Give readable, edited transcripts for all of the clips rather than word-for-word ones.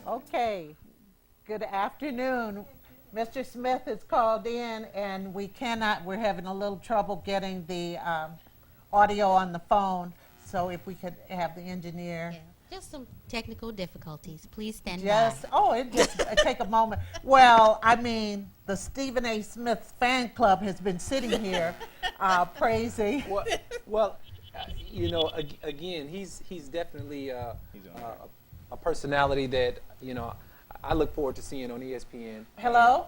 Okay, good afternoon. Mr. Smith has called in and we're having a little trouble getting the audio on the phone. So if we could have the engineer Yeah, just some technical difficulties. Please stand just, by. it just take a moment. Well, I mean, the Stephen A. Smith fan club has been sitting here praising. Well, well, again, he's definitely a personality that I look forward to seeing on ESPN. Hello?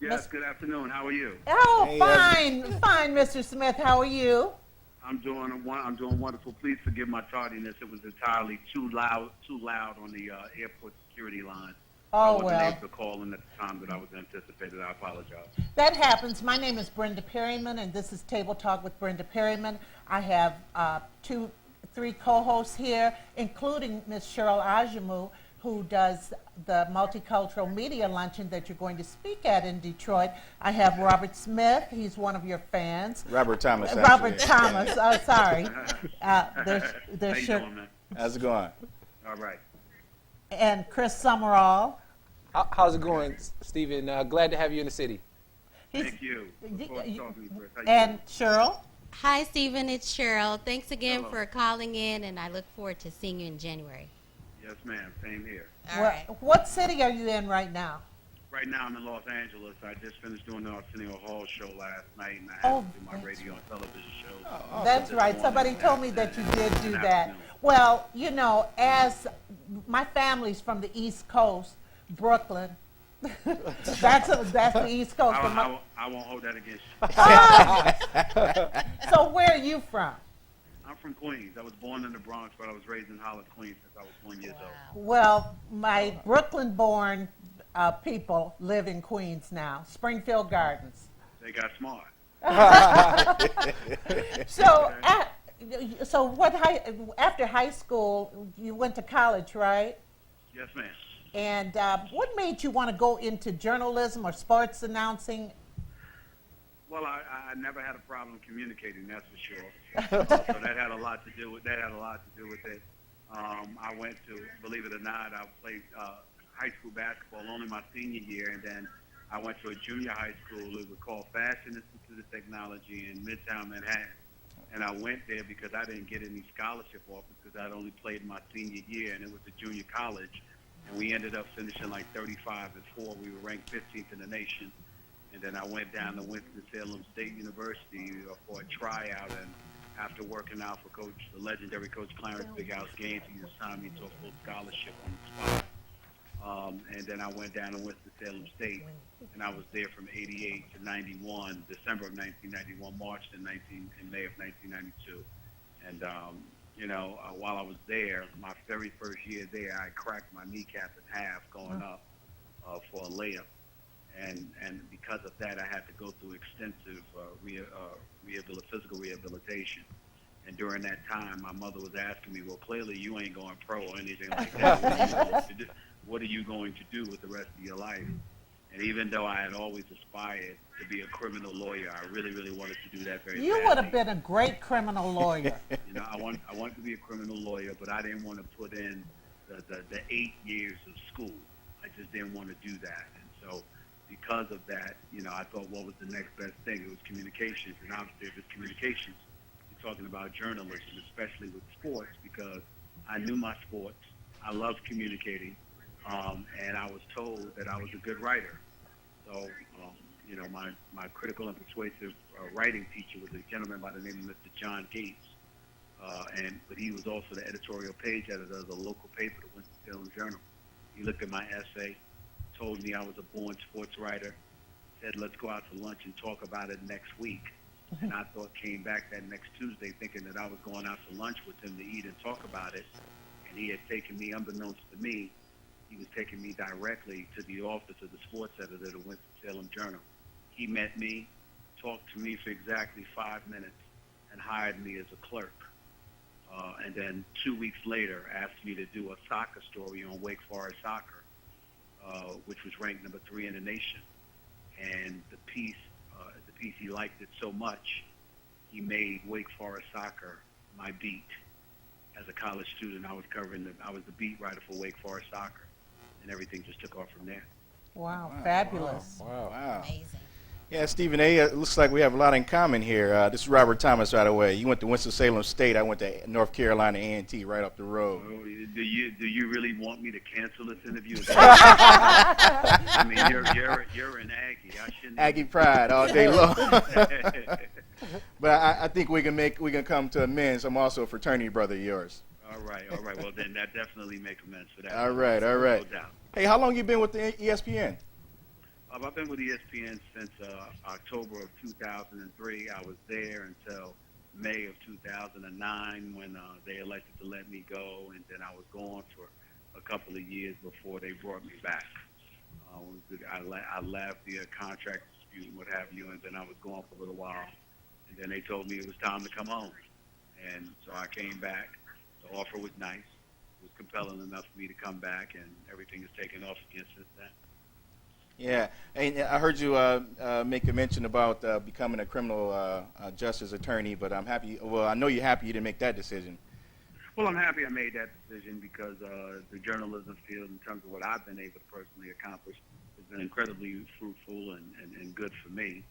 Yes, good afternoon. How are you? Oh, Hey, fine, Mr. Smith. How are you? I'm doing wonderful. Please forgive my tardiness. It was entirely too loud on the airport security line. I Oh, wasn't well. able to call in at the time that I was anticipated. I apologize. That happens. My name is Brenda Perryman, and this is Table Talk with Brenda Perryman. I have three co-hosts here, including Ms. Cheryl Ajamu, who does the multicultural media luncheon that you're going to speak at in Detroit. I have Robert Smith. He's one of your fans. Robert Thomas. Actually. Robert Thomas. Oh, sorry. How you doing, man? How's it going? All right. And Chris Summerall. How's it going, Stephen? Glad to have you in the city. He's- Thank you. Look forward to talking to you, Chris. How you And Cheryl. Hi, Stephen. It's Cheryl. Thanks again Hello. for calling in, and I look forward to seeing you in January. doing? Yes, ma'am. Same here. All right. What city are you in right now? Right now, I'm in Los Angeles. I just finished doing the Arsenio Hall show last night, and I Oh, have to do my radio and television shows. That's right. Somebody told me that you did do that. Well, as my family's from the East Coast, Brooklyn. that's the East Coast. I won't hold that against you. So where are you from? I'm from Queens. I was born in the Bronx, but I was raised in Holland, Queens since I was 1 year old. Well, my Brooklyn-born people live in Queens now, Springfield Gardens. They got smart. So, after high school, you went to college, right? Yes, ma'am. And what made you want to go into journalism or sports announcing? Well, I never had a problem communicating, that's for sure. So that had a lot to do with it. I went to, believe it or not, I played high school basketball only my senior year, and then I went to a junior high school. It was called Fashion Institute of Technology in Midtown Manhattan. And I went there because I didn't get any scholarship offers because I'd only played my senior year, and it was a junior college. And we ended up finishing like 35-4. We were ranked 15th in the nation. And then I went down to Winston-Salem State University for a tryout. And after working out for the legendary Coach Clarence Big House Gaines, he assigned me to a full scholarship on the spot. And then I went down to Winston-Salem State, and I was there from 88 to 91, December of 1991, March to May of 1992. And, while I was there, my very first year there, I cracked my kneecap in half going up for a layup. And because of that, I had to go through extensive physical rehabilitation. And during that time, my mother was asking me, well, clearly you ain't going pro or anything like that. What are you going to do with the rest of your life? And even though I had always aspired to be a criminal lawyer, I really, really wanted to do that very badly. You would have been a great criminal lawyer. I wanted to be a criminal lawyer, but I didn't want to put in the 8 years of school. I just didn't want to do that. And so because of that, I thought, what was the next best thing? It was communications. And obviously, if it's communications, you're talking about journalism, especially with sports, because I knew my sports. I loved communicating. And I was told that I was a good writer. So, my critical and persuasive writing teacher was a gentleman by the name of Mr. John Gates. But he was also the editorial page editor of the local paper, the Winston-Salem Journal. He looked at my essay, told me I was a born sports writer, said, let's go out to lunch and talk about it next week. And I came back that next Tuesday thinking that I was going out to lunch with him to eat and talk about it. And he had taken me, unbeknownst to me, he was taking me directly to the office of the sports editor of the Winston-Salem Journal. He met me, talked to me for exactly 5 minutes, and hired me as a clerk. And then 2 weeks later, asked me to do a soccer story on Wake Forest soccer, which was ranked number 3 in the nation. And the piece he liked it so much, he made Wake Forest soccer my beat. As a college student, I was the beat writer for Wake Forest soccer. and everything just took off from there. Wow, fabulous. Wow. Amazing. Yeah, Stephen A., it looks like we have a lot in common here. This is Robert Thomas, by the way. You went to Winston-Salem State. I went to North Carolina A&T right up the road. Oh, do you really want me to cancel this interview? I mean, you're an Aggie. I shouldn't. Aggie pride all day long. But I think we can come to amends. I'm also a fraternity brother of yours. All right. Well, then that definitely make amends for that. All right. No doubt. Hey, how long you been with the ESPN? I've been with ESPN since October of 2003. I was there until May of 2009 when they elected to let me go, and then I was gone for a couple of years before they brought me back. I left the contract dispute and what have you, and then I was gone for a little while. And then they told me it was time to come home. And so I came back. The offer was nice. It was compelling enough for me to come back, and everything has taken off again since then. Yeah, and I heard you make a mention about becoming a criminal justice attorney, but I'm happy. Well, I know you're happy you didn't make that decision. Well, I'm happy I made that decision because the journalism field, in terms of what I've been able to personally accomplish, has been incredibly fruitful and good for me.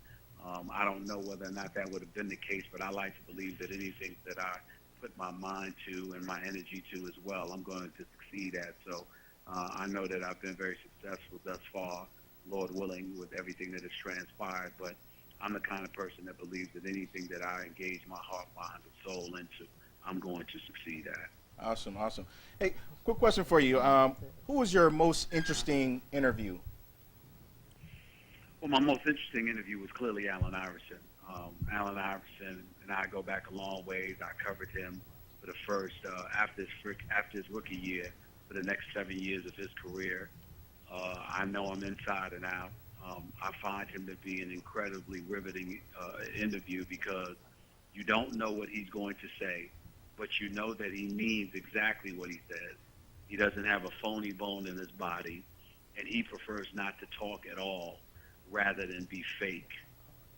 I don't know whether or not that would have been the case, but I like to believe that anything that I put my mind to and my energy to as well, I'm going to succeed at. So I know that I've been very successful thus far, Lord willing, with everything that has transpired, but I'm the kind of person that believes that anything that I engage my heart, mind, and soul into, I'm going to succeed at. Awesome. Hey, quick question for you. Who was your most interesting interview? Well, my most interesting interview was clearly Allen Iverson. Allen Iverson and I go back a long ways. I covered him for the first, after his rookie year, for the next 7 years of his career. I know him inside and out. I find him to be an incredibly riveting interview because you don't know what he's going to say, but you know that he means exactly what he says. He doesn't have a phony bone in his body, and he prefers not to talk at all rather than be fake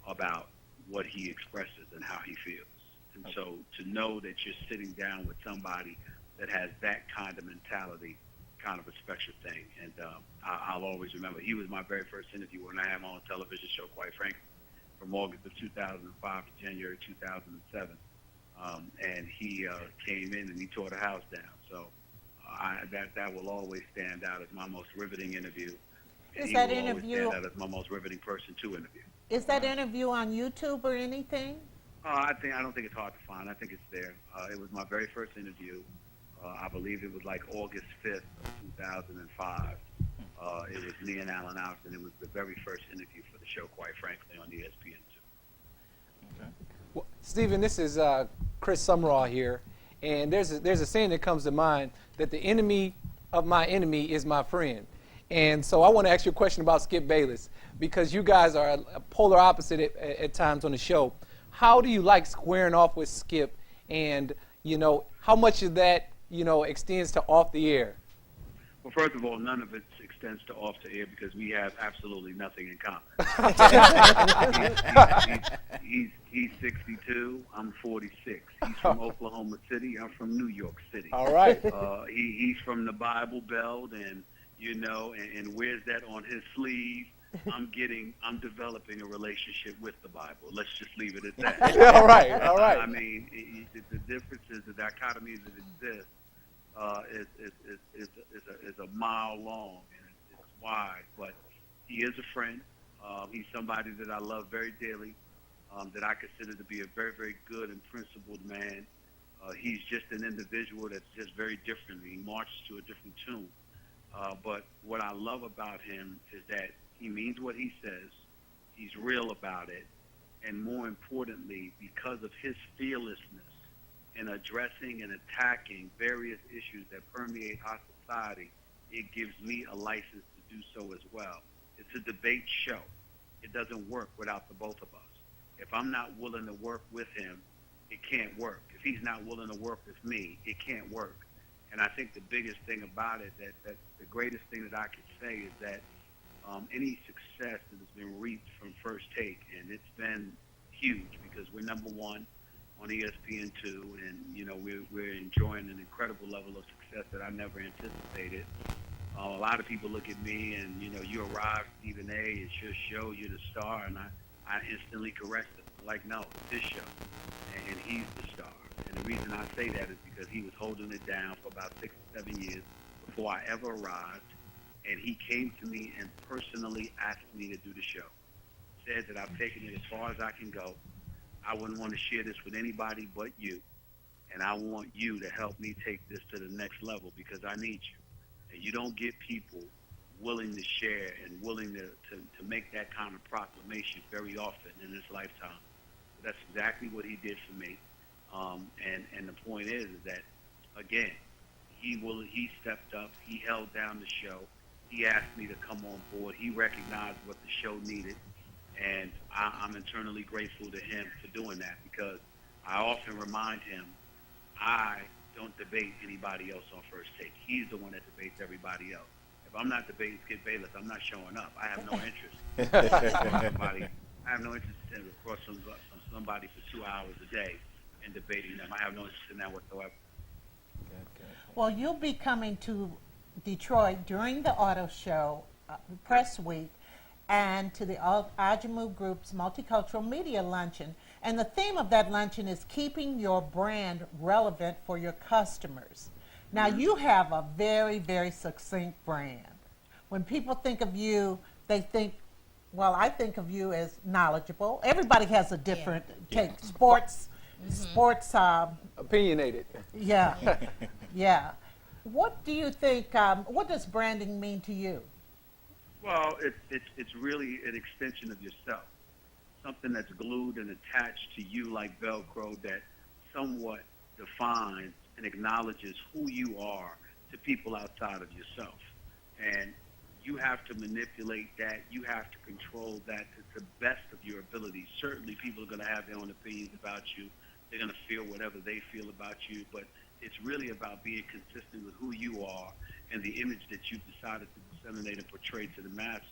about what he expresses and how he feels. And so to know that you're sitting down with somebody that has that kind of mentality, kind of a special thing. And I'll always remember, he was my very first interview when I had my own television show, quite frankly, from August of 2005 to January 2007. And he came in and he tore the house down. So that will always stand out as my most riveting interview. And Is he that will interview- always stand out as my most riveting person to interview. Is that interview on YouTube or anything? I don't think it's hard to find. I think it's there. It was my very first interview. I believe it was like August 5th of 2005. It was me and Allen Iverson. It was the very first interview for the show, quite frankly, on ESPN2. Okay. Well, Stephen, this is Chris Summerall here, and there's a saying that comes to mind that the enemy of my enemy is my friend. And so I want to ask you a question about Skip Bayless, because you guys are a polar opposite at times on the show. How do you like squaring off with Skip, and how much of that extends to off the air? Well, first of all, none of it extends to off the air because we have absolutely nothing in common. He's 62. I'm 46. He's from Oklahoma City. I'm from New York City. All right. He's from the Bible Belt, and and wears that on his sleeve. I'm developing a relationship with the Bible. Let's just leave it at that. All right. I mean, the differences, the dichotomies that exist, is a mile long and it's wide. But he is a friend. He's somebody that I love very dearly, that I consider to be a very, very good and principled man. He's just an individual that's just very different. He marches to a different tune. But what I love about him is that he means what he says. He's real about it. And more importantly, because of his fearlessness in addressing and attacking various issues that permeate our society, it gives me a license to do so as well. It's a debate show. It doesn't work without the both of us. If I'm not willing to work with him, it can't work. If he's not willing to work with me, it can't work. And I think the biggest thing about it, that the greatest thing that I could say is that any success that has been reaped from First Take, and it's been huge because we're number one on ESPN2, and we're enjoying an incredible level of success that I never anticipated. A lot of people look at me and, you arrived, Stephen A., it's your show, you're the star, and I instantly correct them. Like, no, it's his show, and he's the star. And the reason I say that is because he was holding it down for about 6 or 7 years before I ever arrived, and he came to me and personally asked me to do the show. Said that I've taken it as far as I can go. I wouldn't want to share this with anybody but you, and I want you to help me take this to the next level because I need you. And you don't get people willing to share and willing to make that kind of proclamation very often in this lifetime. That's exactly what he did for me. And the point is that, again, he stepped up. He held down the show. He asked me to come on board. He recognized what the show needed. And I'm eternally grateful to him for doing that because I often remind him I don't debate anybody else on First Take. He's the one that debates everybody else. If I'm not debating Skip Bayless, I'm not showing up. I have no interest. I have no interest in across somebody for 2 hours a day and debating them. I have no interest in that whatsoever. Well, you'll be coming to Detroit during the auto show, press week, and to the Ajamu Group's Multicultural Media Luncheon. And the theme of that luncheon is keeping your brand relevant for your customers. Now, you have a very, very succinct brand. When people think of you, they think, well, I think of you as knowledgeable. Everybody has a different take. Sports, Opinionated. yeah, yeah. What do you think, what does branding mean to you? Well, it's really an extension of yourself, something that's glued and attached to you like Velcro that somewhat defines and acknowledges who you are to people outside of yourself. And you have to manipulate that. You have to control that to the best of your ability. Certainly people are going to have their own opinions about you. They're going to feel whatever they feel about you, but it's really about being consistent with who you are and the image that you've decided to disseminate and portray to the masses.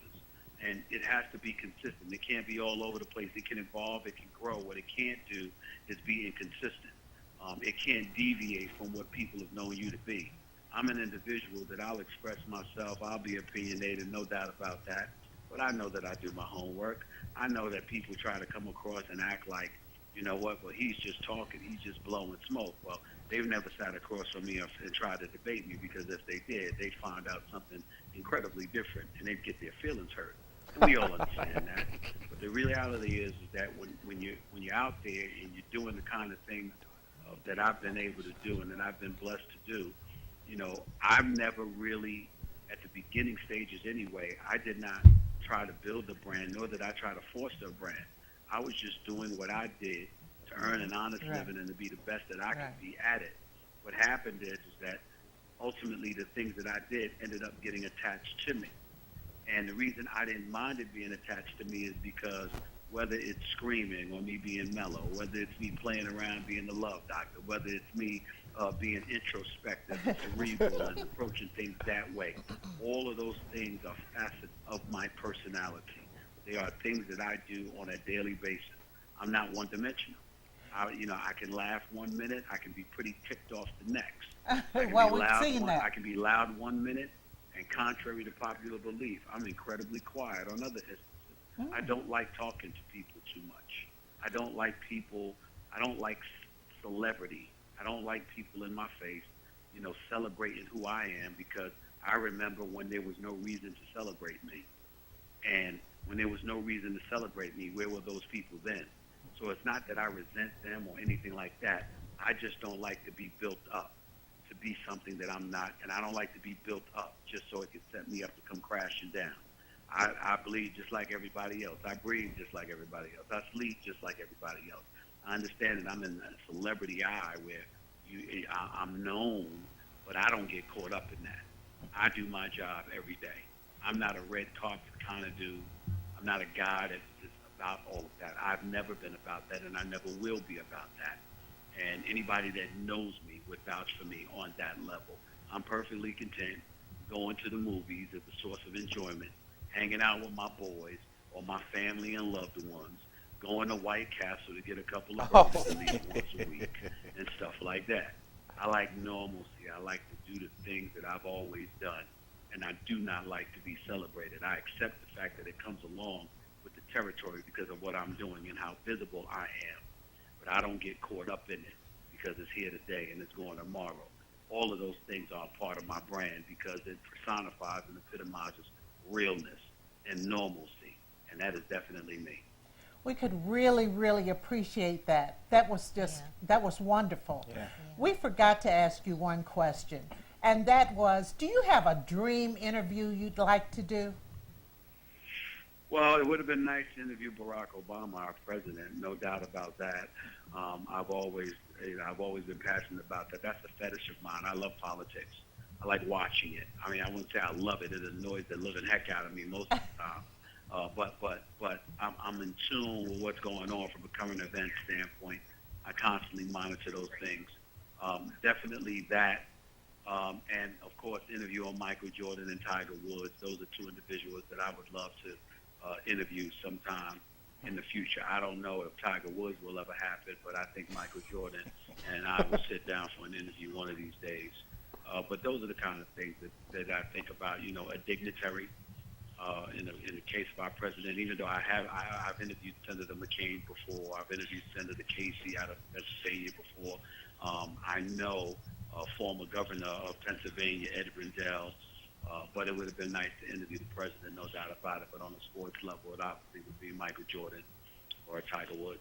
And it has to be consistent. It can't be all over the place. It can evolve. It can grow. What it can't do is be inconsistent. It can't deviate from what people have known you to be. I'm an individual that I'll express myself. I'll be opinionated, no doubt about that. But I know that I do my homework. I know that people try to come across and act like, you know what, well, he's just talking. He's just blowing smoke. Well, they've never sat across from me and tried to debate me because if they did, they'd find out something incredibly different and they'd get their feelings hurt. And we all understand that. But the reality is that when you're out there and you're doing the kind of things that I've been able to do and that I've been blessed to do, you know, I've never really, at the beginning stages anyway, I did not try to build a brand, nor did I try to foster a brand. I was just doing what I did to earn an honest living and to be the best that I could be at it. What happened is that ultimately the things that I did ended up getting attached to me. And the reason I didn't mind it being attached to me is because whether it's screaming or me being mellow, whether it's me playing around being the love doctor, whether it's me being introspective and cerebral and approaching things that way, all of those things are facets of my personality. They are things that I do on a daily basis. I'm not one-dimensional. I can laugh 1 minute. I can be pretty ticked off the next. Well, we've seen that. I can be loud 1 minute, and contrary to popular belief, I'm incredibly quiet on other instances. I don't like talking to people too much. I don't like celebrity. I don't like people in my face, celebrating who I am, because I remember when there was no reason to celebrate me. And when there was no reason to celebrate me, where were those people then? So it's not that I resent them or anything like that. I just don't like to be built up to be something that I'm not, and I don't like to be built up just so it can set me up to come crashing down. I bleed just like everybody else. I breathe just like everybody else. I sleep just like everybody else. I understand that I'm in a celebrity eye where I'm known, but I don't get caught up in that. I do my job every day. I'm not a red carpet kind of dude. I'm not a guy that's just about all of that. I've never been about that, and I never will be about that. And anybody that knows me would vouch for me on that level. I'm perfectly content going to the movies as a source of enjoyment, hanging out with my boys or my family and loved ones, going to White Castle to get a couple of burgers at least once a week, and stuff like that. I like normalcy. I like to do the things that I've always done, and I do not like to be celebrated. I accept the fact that it comes along with the territory because of what I'm doing and how visible I am. But I don't get caught up in it because it's here today and it's going tomorrow. All of those things are a part of my brand because it personifies and epitomizes realness and normalcy, and that is definitely me. We could really, really appreciate that. That was just, that was wonderful. Yeah. We forgot to ask you one question, and that was, do you have a dream interview you'd like to do? Well, it would have been nice to interview Barack Obama, our president, no doubt about that. I've always been passionate about that. That's a fetish of mine. I love politics. I like watching it. I mean, I wouldn't say I love it. It annoys the living heck out of me most of the time. But I'm in tune with what's going on from a current event standpoint. I constantly monitor those things. Definitely that. And, of course, interview on Michael Jordan and Tiger Woods. Those are two individuals that I would love to interview sometime in the future. I don't know if Tiger Woods will ever happen, but I think Michael Jordan and I will sit down for an interview one of these days. But those are the kind of things that I think about, you know, a dignitary. In the case of our president, even though I've interviewed Senator McCain before, I've interviewed Senator Casey out of Pennsylvania before. I know former governor of Pennsylvania, Ed Rendell, but it would have been nice to interview the president, no doubt about it. But on a sports level, it obviously would be Michael Jordan or Tiger Woods.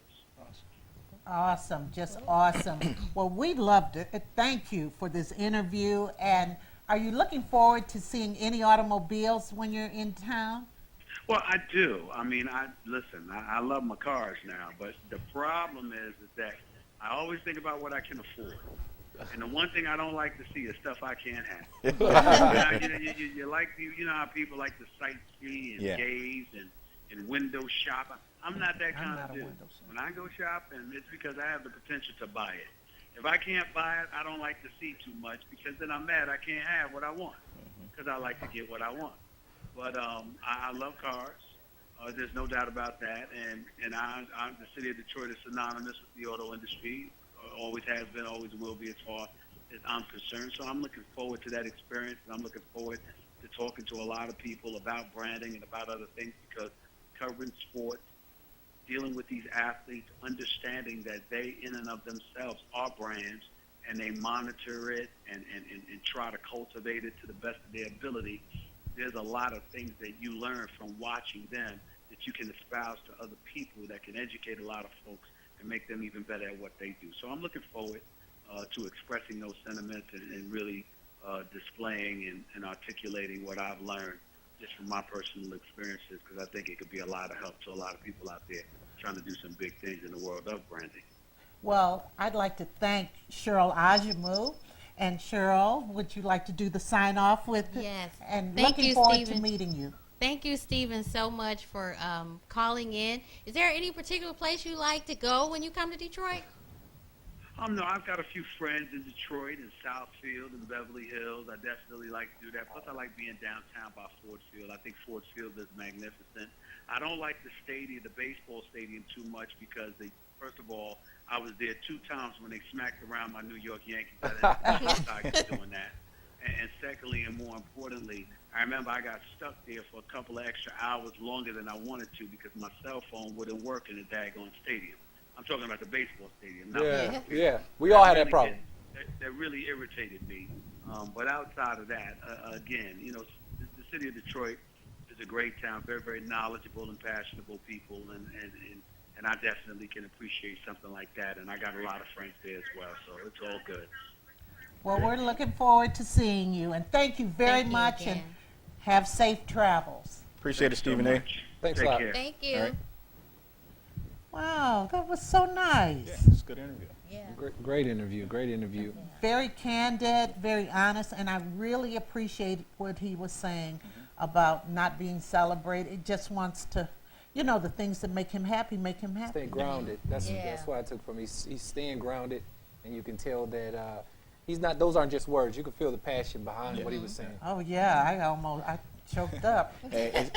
Awesome, just awesome. Well, we loved it. Thank you for this interview. And are you looking forward to seeing any automobiles when you're in town? Well, I do. I mean, I love my cars now, but the problem is that I always think about what I can afford. And the one thing I don't like to see is stuff I can't have. You know how people like to sightsee and gaze and window shop. I'm not that kind of dude. When I go shopping, it's because I have the potential to buy it. If I can't buy it, I don't like to see too much because then I'm mad I can't have what I want because I like to get what I want. But I love cars. There's no doubt about that. And the city of Detroit is synonymous with the auto industry. Always has been, always will be as far as I'm concerned. So I'm looking forward to that experience, and I'm looking forward to talking to a lot of people about branding and about other things because covering sports, dealing with these athletes, understanding that they in and of themselves are brands and they monitor it and try to cultivate it to the best of their ability. There's a lot of things that you learn from watching them that you can espouse to other people that can educate a lot of folks and make them even better at what they do. So I'm looking forward to expressing those sentiments and really displaying and articulating what I've learned just from my personal experiences, because I think it could be a lot of help to a lot of people out there trying to do some big things in the world of branding. Well, I'd like to thank Cheryl Ajamu. And Cheryl, would you like to do the sign off with? Yes. And Thank looking you, forward to Stephen. meeting you. Thank you, Stephen, so much for calling in. Is there any particular place you like to go when you come to Detroit? No, I've got a few friends in Detroit and Southfield and Beverly Hills. I definitely like to do that. Plus, I like being downtown by Ford Field. I think Ford Field is magnificent. I don't like the stadium, the baseball stadium, too much because first of all, I was there 2 times when they smacked around my New York Yankees. I didn't like doing that. And secondly, and more importantly, I remember I got stuck there for a couple of extra hours longer than I wanted to because my cell phone wouldn't work in the daggone stadium. I'm talking about the baseball stadium. Yeah. We all had that problem. That really irritated me. But outside of that, again, you know, the city of Detroit is a great town, very, very knowledgeable and passionate people, and I definitely can appreciate something like that. And I got a lot of friends there as well, so it's all good. Well, we're looking forward to seeing you, and thank you very Thank you much, again. and have safe travels. Appreciate it, Stephen A. Thanks a Take lot. care. Thank you. All right. Wow, that was so nice. Yeah, it's a good interview. Great interview. Great interview. Very candid, very honest, and I really appreciate what he was saying about not being celebrated. He just wants to, you know, the things that make him happy make him happy. Stay grounded. That's Yeah. what I took from him. He's staying grounded, and you can tell that he's not. Those aren't just words. You can feel the passion behind what he was saying. Oh yeah, I choked up. Hey, it's